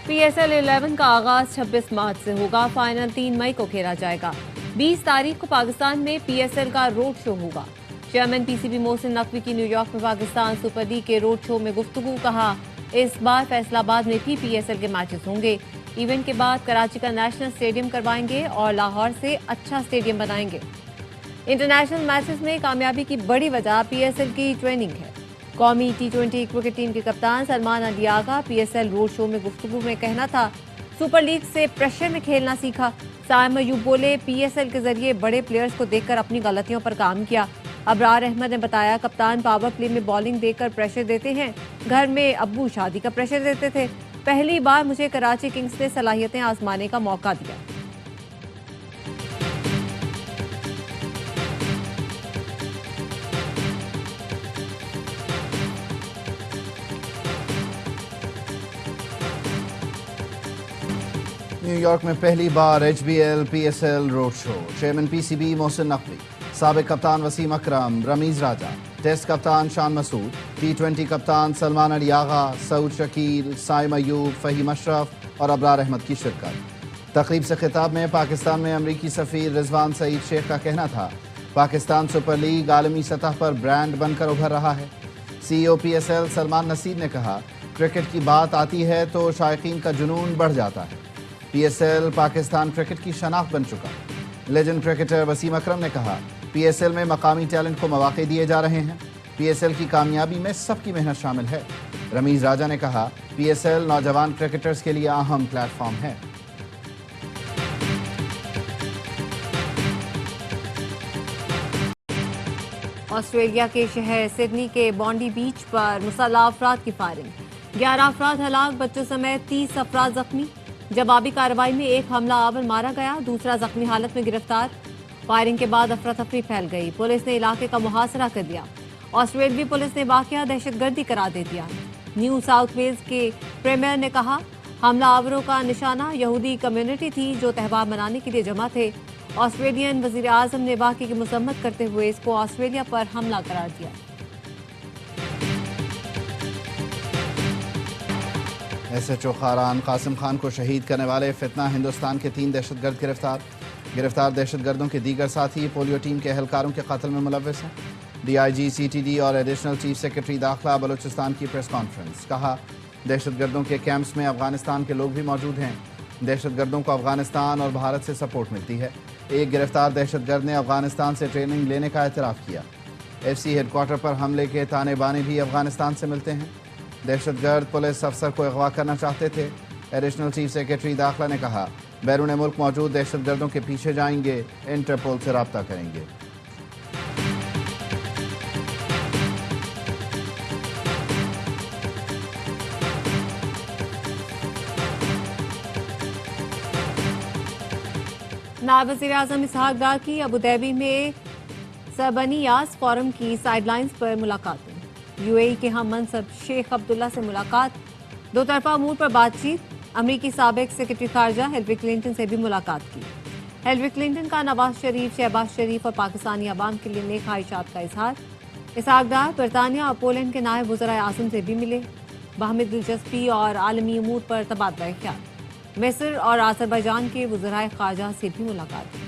PSL 11 का आगाज 26 मार्च से होगा। फाइनल 3 मई को खेला जाएगा। 20 तारीख को पाकिस्तान में PSL का रोड शो होगा। चेयरमैन PCB मोहसिन नकवी की न्यूयॉर्क में पाकिस्तान सुपर लीग के रोड शो में गुफ्तगू। कहा, इस बार फैसलाबाद में भी PSL के मैचेस होंगे। इवेंट के बाद कराची का नेशनल स्टेडियम करवाएंगे और लाहौर से अच्छा स्टेडियम बनाएंगे। इंटरनेशनल मैचेस में कामयाबी की बड़ी वजह PSL की ट्रेनिंग है। कौमी T20 क्रिकेट टीम के कप्तान Salman Ali Agha PSL road show में गुफ्तगू में कहना था, सुपर लीग से प्रेशर में खेलना सीखा। साइम अयूब बोले, PSL के जरिए बड़े प्लेयर्स को देखकर अपनी गलतियों पर काम किया। अबरार अहमद ने बताया, कप्तान पावर प्ले में बॉलिंग देकर प्रेशर देते हैं। घर में अब्बू शादी का प्रेशर देते थे। पहली बार मुझे कराची किंग्स ने सलाहियतें आजमाने का मौका दिया। न्यूयॉर्क में पहली बार HBL PSL road show. Chairman PCB Mohsin Naqvi, साबिक कप्तान वसीम अकरम, रमीज राजा, टेस्ट कप्तान शान मसूद, T20 कप्तान सलमान अली आगा, सऊद शकील, साइम अयूब, फहीम अशरफ और अबरार अहमद की शिरकत। तकरीब से खिताब में पाकिस्तान में अमरीकी सफ़ीर रिजवान सईद शेख का कहना था, पाकिस्तान सुपर लीग आलमी सतह पर ब्रांड बनकर उभर रहा है। CEO PSL सलमान नसीर ने कहा, क्रिकेट की बात आती है तो शायकीन का जुनून बढ़ जाता है। PSL पाकिस्तान क्रिकेट की शनाख्त बन चुका। लेजेंड क्रिकेटर वसीम अकरम ने कहा, PSL में मकामी टैलेंट को मौके दिए जा रहे हैं। PSL की कामयाबी में सबकी मेहनत शामिल है। रमीज राजा ने कहा, PSL नौजवान क्रिकेटर्स के लिए अहम प्लेटफॉर्म है। ऑस्ट्रेलिया के शहर सिडनी के बॉन्डी बीच पर मुसल्लह अफराद की फायरिंग। 11 अफराद हलाक, बच्चों समेत 30 अफराद जख्मी। जवाबी कार्रवाई में एक हमला आवर मारा गया, दूसरा जख्मी हालत में गिरफ्तार। फायरिंग के बाद अफरा तफरी फैल गई। पुलिस ने इलाके का मुहासरा कर दिया। ऑस्ट्रेलियाई पुलिस ने वाकया दहशतगर्दी करार दे दिया। न्यू साउथ वेल्स के प्रीमियर ने कहा, हमला आवरों का निशाना यहूदी कम्युनिटी थी जो त्यौहार मनाने के लिए जमा थे। ऑस्ट्रेलियन वजीर आजम ने वाकये की मजम्मत करते हुए इसको ऑस्ट्रेलिया पर हमला करार दिया। SHO खारान कासिम खान को शहीद करने वाले फितना हिंदुस्तान के 3 दहशतगर्द गिरफ्तार दहशतगर्दों के दीगर साथी पोलियो टीम के एहलकारों के कत्ल में मुलव्वस हैं। DIG CTD और एडिशनल चीफ सेक्रेटरी दाखिला बलूचिस्तान की प्रेस कॉन्फ्रेंस। कहा, दहशतगर्दों के कैंप्स में अफगानिस्तान के लोग भी मौजूद हैं। दहशतगर्दों को अफगानिस्तान और भारत से सपोर्ट मिलती है। एक गिरफ्तार दहशतगर्द ने अफगानिस्तान से ट्रेनिंग लेने का एतराफ़ किया। FC हेडक्वार्टर पर हमले के ताने बाने भी अफगानिस्तान से मिलते हैं। दहशतगर्द पुलिस अफसर को अगवा करना चाहते थे। एडिशनल चीफ सेक्रेटरी दाखिला ने कहा, बैरून मुल्क मौजूद दहशतगर्दों के पीछे जाएंगे, इंटरपोल से रब्ता करेंगे। नायब वज़ीर आज़म इसहाक डार की अबू धाबी में सबनियास फोरम की साइडलाइंस पर मुलाकातें। UAE के हम मनसब शेख अब्दुल्ला से मुलाकात। दो तरफा अमूर पर बातचीत। अमरीकी साबिक सेक्रेटरी खारजा हिलरी क्लिंटन से भी मुलाकात की। हिलरी क्लिंटन का नवाज शरीफ, शहबाज शरीफ और पाकिस्तानी अवाम के लिए नेक ख्वाहिशात का इजहार। इसहाक डार बरतानिया और पोलैंड के नायब वज़ीर आज़म से भी मिले। बाहमी दिलचस्पी और आलमी अमूर पर तबादला ख्याल। मिस्र और अज़रबैजान के वज़राए ख़ारजा से भी मुलाकात की।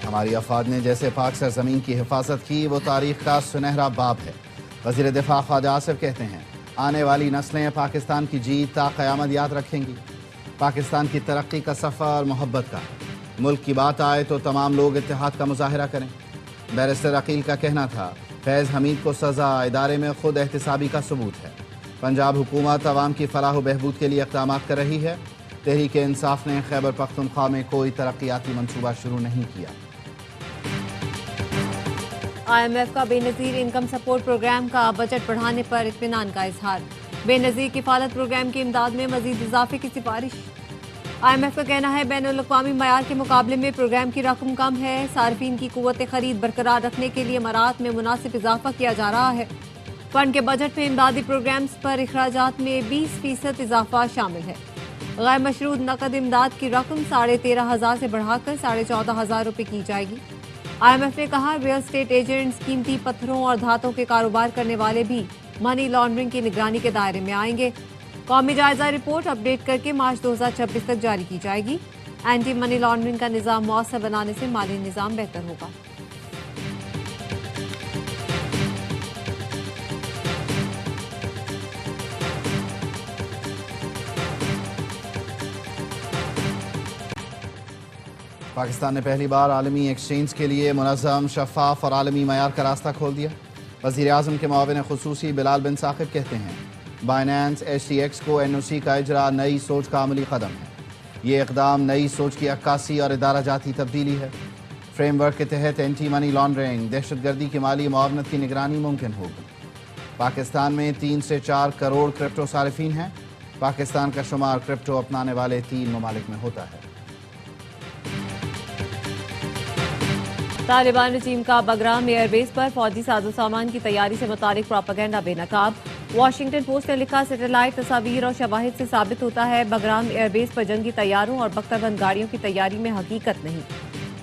हमारी अफवाज ने जैसे पाक सरजमीन की हिफाजत की, वो तारीख का सुनहरा बाब है। वज़ीर दिफा ख्वाजा आसिफ कहते हैं, आने वाली नस्लें पाकिस्तान की जीत ता क़यामत याद रखेंगी। पाकिस्तान की तरक्की का सफ़र मोहब्बत का है। मुल्क की बात आए तो तमाम लोग इत्तेहाद का मुजाहरा करें। बैरिस्टर अकील का कहना था, फैज़ हमीद को सज़ा इदारे में खुद एहतिसाबी का सबूत है। पंजाब हुकूमत अवाम की फलाह बहबूद के लिए इक़दाम कर रही है। तहरीक इंसाफ ने खैबर पख्तूनख्वा में कोई तरक्याती मनसूबा शुरू नहीं किया। IMF का बेनज़ीर इनकम सपोर्ट प्रोग्राम का बजट बढ़ाने पर इत्मीनान का इजहार। बेनज़ीर किफ़ालत प्रोग्राम की इमदाद में मज़ीद इजाफे की सिफारिश। IMF का कहना है, बैनुल-अक़वामी मयार के मुकाबले में प्रोग्राम की रकम कम है। सार्फिन की क़ुव्वत ख़रीद बरकरार रखने के लिए मरात में मुनासिब इजाफा किया जा रहा है। फंड के बजट में इमदादी प्रोग्राम्स पर अखराजात में 20% इजाफा शामिल है। गैर मशरूत नकद इमदाद की रकम 13,500 से बढ़ाकर 14,500 रुपये की जाएगी। IMF ने कहा, रियल एस्टेट एजेंट्स, कीमती पत्थरों और धातों के कारोबार करने वाले भी मनी लॉन्ड्रिंग की निगरानी के दायरे में आएंगे। कौमी जायजा रिपोर्ट अपडेट करके मार्च 2026 तक जारी की जाएगी। एंटी मनी लॉन्ड्रिंग का निजाम मौसर बनाने से माली निजाम बेहतर होगा। पाकिस्तान ने पहली बार आलमी एक्सचेंज के लिए मुनज़्ज़म, शफ़ाफ और आलमी मयार का रास्ता खोल दिया। वज़ीर आज़म के मुआविन ख़ुसूसी बिलाल बिन साक़िब कहते हैं, बाइनेंस HTX को NOC का इजरा नई सोच का अमली कदम है। ये इक़दाम नई सोच की अक्कासी और इदारा जाती तब्दीली है। फ्रेमवर्क के तहत एंटी मनी लॉन्ड्रिंग, दहशतगर्दी की माली मुआवनत की निगरानी मुमकिन होगी। पाकिस्तान में 3 से 4 करोड़ क्रिप्टो सारिफीन हैं। पाकिस्तान का शुमार क्रिप्टो अपनाने वाले 3 ममालिक में होता है। तालिबान रजीम का बगराम एयरबेस पर फौजी साजो सामान की तैयारी से मुतालिक प्रोपेगेंडा बेनकाब। वॉशिंगटन पोस्ट ने लिखा, सैटेलाइट तस्वीर और शवाहिद से साबित होता है बगराम एयरबेस पर जंगी तैयारों और बख्तरबंद गाड़ियों की तैयारी में हकीकत नहीं।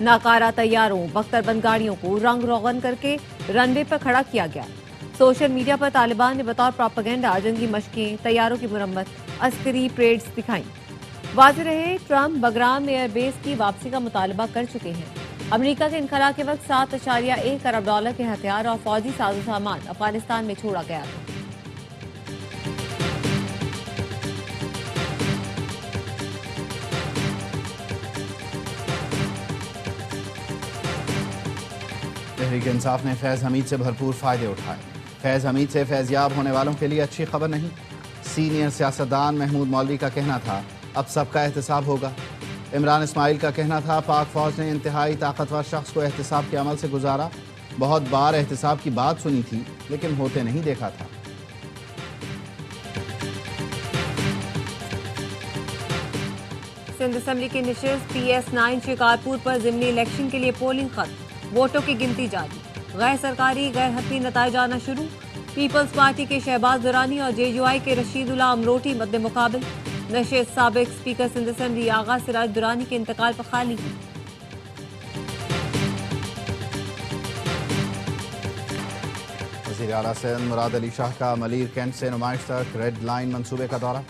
नाकारा तैयारों, बख्तरबंद गाड़ियों को रंग रोगन करके रनवे पर खड़ा किया गया। सोशल मीडिया पर तालिबान ने बतौर प्रोपेगेंडा जंगी मशकें, तैयारों की मुरम्मत, अस्करी परेड्स दिखाई। वाज़ेह रहे, ट्रंप बगराम एयरबेस की वापसी का मुतालबा कर चुके हैं। अमेरिका के इनखला के वक्त $7.1 अरब के हथियार और फौजी साजो सामान अफगानिस्तान में छोड़ा गया था। तहरीक इंसाफ ने फैज़ हमीद से भरपूर फ़ायदे उठाए। फैज़ हमीद से फैज़याब होने वालों के लिए अच्छी खबर नहीं। सीनियर सियासतदान महमूद मौलवी का कहना था, अब सबका एहतसाब होगा। इमरान इस्माइल का कहना था, पाक फौज ने इंतहाई ताकतवर शख्स को एहतसाब के अमल से गुजारा। बहुत बार एहतसाब की बात सुनी थी लेकिन होते नहीं देखा था। सिंध असम्बली की नशिस्त PS9 शिकारपुर पर ज़िमनी इलेक्शन के लिए पोलिंग खत्म, वोटों की गिनती जारी। गैर सरकारी गैर हतमी नताइज आना शुरू। पीपल्स पार्टी के शहबाज दुरानी और JUI के रशीदुल्लाह अमरोटी मद्दे मुकाबिल। नशिस्त साबिक स्पीकर सिंध असम्बली आगा सिराज दुरानी के इंतकाल पर खाली हुई। वज़ीर आला सिंध मुराद अली शाह का मलीर कैंट से नुमाइश तक रेड लाइन मंसूबे का दौरा।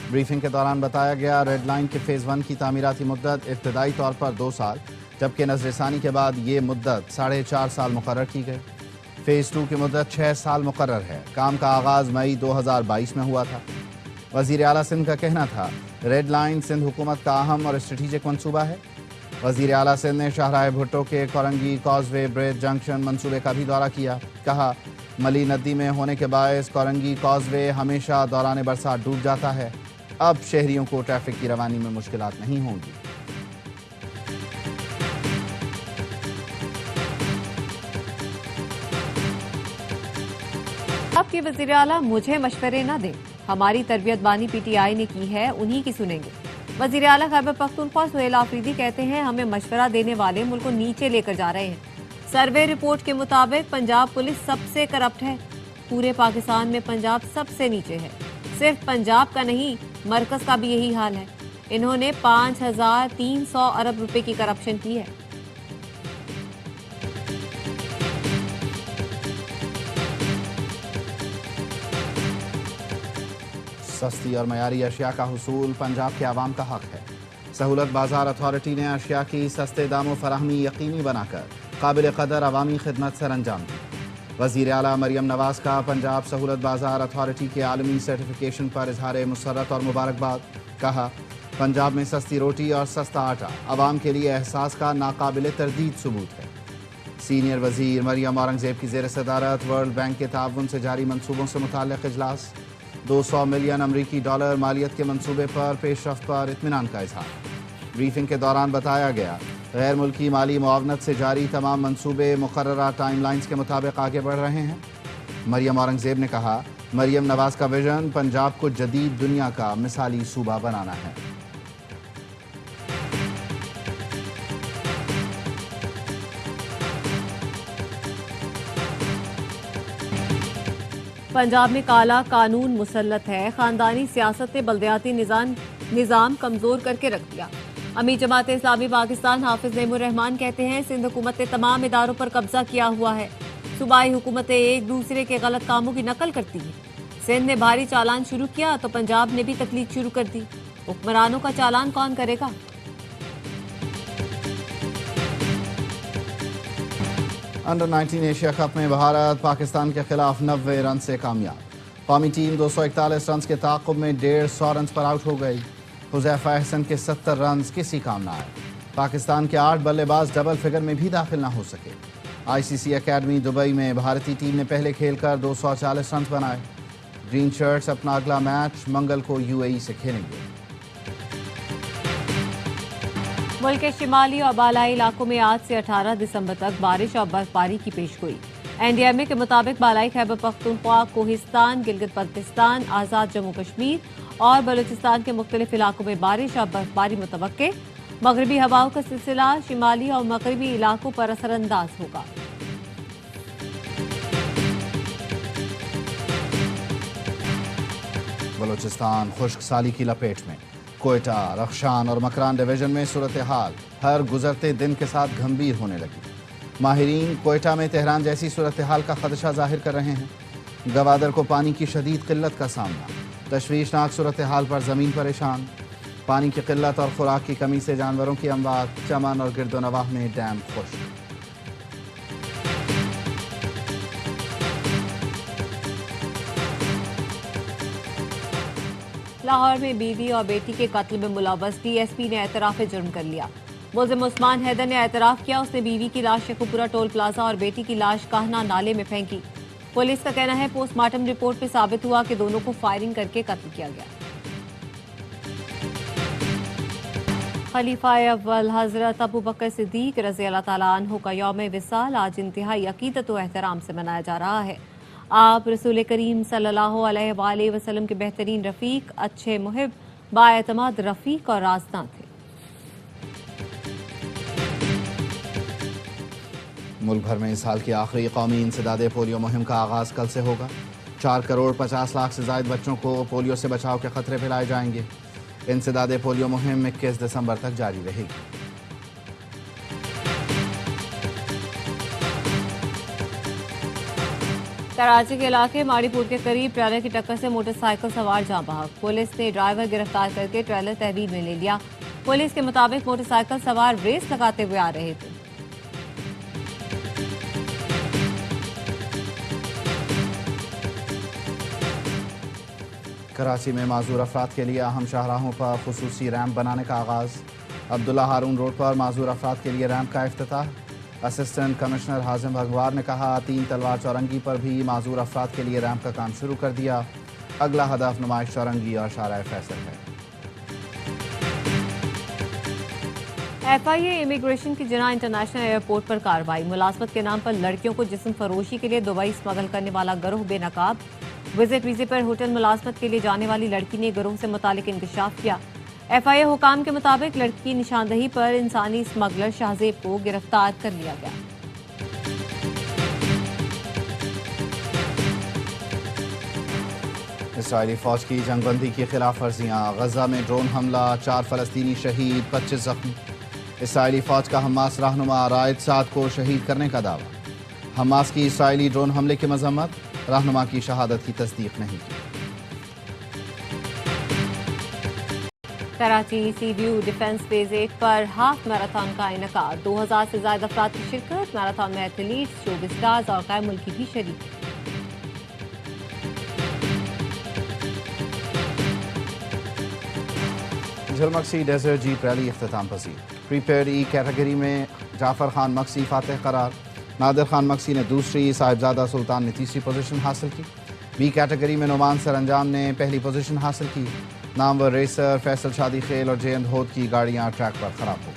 ब्रीफिंग के दौरान बताया गया, रेड लाइन के फ़ेज़ 1 की तामीराती मुद्दत इब्तदाई तौर पर 2 साल, जबकि नज़रसानी के बाद ये मुद्दत 4.5 साल मुकर्रर की गई। फ़ेज़ 2 की मुद्दत 6 साल मुकर्रर है। काम का आगाज़ मई 2022 में हुआ था। वज़ीर आला सिंध का कहना था, रेड लाइन सिंध हुकूमत का अहम और स्ट्रेटिजिक मंसूबा है। वज़ीर आला सिंध ने शाहराह भुट्टो के कोरंगी कॉजवे ब्रिज जंक्शन मंसूबे का भी दौरा किया। कहा, मली नदी में होने के बायस कोरंगी कॉजवे हमेशा दौरान बरसात डूब जाता है। अब शहरियों को ट्रैफिक की रवानी में मुश्किलात नहीं होंगी। आपके वज़ीर आला मुझे मशवरे न दें, हमारी तरबियत बानी PTI ने की है, उन्हीं की सुनेंगे। वज़ीर आला खैबर पख्तूनख्वा सुहेल आफरीदी कहते हैं, हमें मशवरा देने वाले मुल्क को नीचे लेकर जा रहे हैं। सर्वे रिपोर्ट के मुताबिक पंजाब पुलिस सबसे करप्ट है। पूरे पाकिस्तान में पंजाब सबसे नीचे है। सिर्फ पंजाब का नहीं, मरकज का भी यही हाल है। इन्होंने 5300 अरब रुपए की करप्शन की है। सस्ती और मयारी अशिया का हुसूल पंजाब के आवाम का हक है। सहूलत बाजार अथॉरिटी ने अशिया की सस्ते दामों फराहमी यकीनी बनाकर काबिल कदर अवामी खिदमत सर अंजाम दी। वज़ीर आला मरियम नवाज का पंजाब सहूलत बाजार अथॉरिटी के आलमी सर्टिफिकेशन पर इजहार मुसर्रत और मुबारकबाद। कहा, पंजाब में सस्ती रोटी और सस्ता आटा अवाम के लिए एहसास का नाकाबिल तरदीद सबूत है। सीनियर वज़ीर मरियम औरंगज़ेब की ज़ेर सदारत वर्ल्ड बैंक के ताउन से जारी मनसूबों से मुताल्लिक़ इजलास। 200 मिलियन अमरीकी डॉलर मालियत के मंसूबे पर पेशरफ्त पर इत्मीनान का इजहार। ब्रीफिंग के दौरान बताया गया, गैर मुल्की माली मुआवनत से जारी तमाम मंसूबे मुकर्ररा टाइमलाइंस के मुताबिक आगे बढ़ रहे हैं। मरियम औरंगज़ेब ने कहा, मरियम नवाज का विजन पंजाब को जदीद दुनिया का मिसाली सूबा बनाना है। पंजाब में काला कानून मुसल्लत है। खानदानी सियासत ने बल्दियाती निज़ाम कमज़ोर करके रख दिया। अमीर जमात इस्लामी पाकिस्तान हाफिज नईमुर रहमान कहते हैं, सिंध हुकूमत ने तमाम इदारों पर कब्जा किया हुआ है। सूबाई हुकूमतें एक दूसरे के गलत कामों की नकल करती हैं। सिंध ने भारी चालान शुरू किया तो पंजाब ने भी तकलीफ शुरू कर दी। हुक्मरानों का चालान कौन करेगा? अंडर 19 एशिया कप में भारत पाकिस्तान के खिलाफ 90 रन से कामयाब। कौमी टीम 241 रन के ताक़ुब में 150 रन पर आउट हो गई। हुज़ैफा अहसन के 70 रन किसी काम न आए। पाकिस्तान के 8 बल्लेबाज डबल फिगर में भी दाखिल न हो सके। आईसीसी एकेडमी दुबई में भारतीय टीम ने पहले खेलकर 240 रन बनाए। ग्रीन शर्ट्स अपना अगला मैच मंगल को यूएई से खेलेंगे। मुल्क के शिमाली और बालाई इलाकों में आज से 18 दिसंबर तक बारिश और बर्फबारी की पेशगोई। एनडीएमए के मुताबिक बालाई खैबर पख्तूनख्वा, कोहिस्तान, गिलगित बल्तिस्तान, आज़ाद जम्मू कश्मीर और बलूचिस्तान के मुख्तलिफ इलाकों में बारिश और बर्फबारी मुतवक्के। मगरबी हवाओं का सिलसिला शिमाली और मगरबी इलाकों पर असरअंदाज होगा। बलूचिस्तान खुश्क साली की लपेट में। कोयटा, रख्शान और मकरान डिवीजन में सूरत हाल हर गुजरते दिन के साथ गंभीर होने लगी। माहिरीन कोयटा में तेहरान जैसी सूरत हाल का खदशा जाहिर कर रहे हैं। गवादर को पानी की शदीद किल्लत का सामना। तशवीशनाक सूरत हाल पर ज़मीन परेशान। पानी की किल्लत और खुराक की कमी से जानवरों की अमवात। चमन और गिरदोनवाह में डैम खुश्क। लाहौर में बीवी और बेटी के कत्ल में मुलव्वस डीएसपी ने एतराफ़ जुर्म कर लिया। मुल्ज़िम उस्मान हैदर ने एतराफ़ किया उसने बीवी की लाश शेखुपुरा टोल प्लाजा और बेटी की लाश कहना नाले में फेंकी। पुलिस का कहना है पोस्टमार्टम रिपोर्ट में साबित हुआ कि दोनों को फायरिंग करके कत्ल किया गया। खलीफा अव्वल हज़रत अबू बकर सिद्दीक रज़ी अल्लाह ताला अन्हु का यौम विसाल आज इंतहाई अक़ीदत व एहतराम से मनाया जा रहा है। आप रसूल करीम सल्लल्लाहु अलैहि वसल्लम के बेहतरीन रफ़ीक, अच्छे मुहिब, बाएतमाद रफ़ीक और राज़दां थे। मुल्क भर में इस साल की आखिरी कौमी इंसदादे पोलियो मुहिम का आगाज़ कल से होगा। 4 करोड़ 50 लाख से ज़ायद बच्चों को पोलियो से बचाव के खतरे पिलाए जाएंगे। इंसदादे पोलियो मुहिम 21 दिसंबर तक जारी रहेगी। कराची के इलाके माड़ीपुर के करीब ट्रेलर की टक्कर से मोटरसाइकिल सवार जाँ बहक। पुलिस ने ड्राइवर गिरफ्तार करके ट्रेलर तहवील में ले लिया। पुलिस के मुताबिक मोटरसाइकिल सवार रेस लगाते हुए आ रहे थे। कराची में माजूर अफराद के लिए अहम शाहराहों पर खुसूसी रैंप बनाने का आगाज़। अब्दुल्ला हारून रोड पर माजूर अफराद के लिए रैंप का इफ्तिताह। असिस्टेंट कमिश्नर हाजिम भगवार ने कहा 3 तलवार चौरंगी पर भी माजूर अफराद के लिए रैंप का काम शुरू कर दिया। अगला हदफ नुमाइश चौरंगी और शारा फैसल है। FIA इमिग्रेशन की जिना इंटरनेशनल एयरपोर्ट पर कार्रवाई। मुलाजमत के नाम पर लड़कियों को जिस्म फरोशी के लिए दुबई स्मगल करने वाला गिरोह बेनकाब। विजिट वीजे पर होटल मुलाजमत के लिए जाने वाली लड़की ने गिरोह से मुतालिक इंकशाफ किया। FIA हुकाम के मुताबिक लड़की की निशानदही पर इंसानी स्मगलर शाहजेब को गिरफ्तार कर लिया गया। इसराइली फौज की जंगबंदी की खिलाफ वर्जियाँ। गजा में ड्रोन हमला, 4 फलस्तीनी शहीद, 25 जख्मी। इसराइली फौज का हमास रहनुमा रायद साद को शहीद करने का दावा। हमास की इसराइली ड्रोन हमले की मजम्मत, रहनुमा की शहादत की तस्दीक नहीं की। कराची सी व्यू डिफेंस फेज 8 पर हाफ मैराथन का इनकाद। 2000 से ज्यादा अफराद की शिरकत। मैराथन में एथलीट्स, शोबिज़ स्टार्स और गैर मुल्की भी शरीक। झलमक्सी डेजर्ट जीप रैली इख्तिताम पसीर। प्रीपेड ई कैटेगरी में जाफर खान मक्सी फातह करार। नादिर खान मक्सी ने दूसरी, साहिबजादा सुल्तान ने तीसरी पोजीशन हासिल की। बी कैटेगरी में नुमान सरंजाम ने पहली पोजीशन हासिल की। नामवर रेसर फैसल शादी खेल और जे एन होद की गाड़ियां ट्रैक पर खराब हो गई।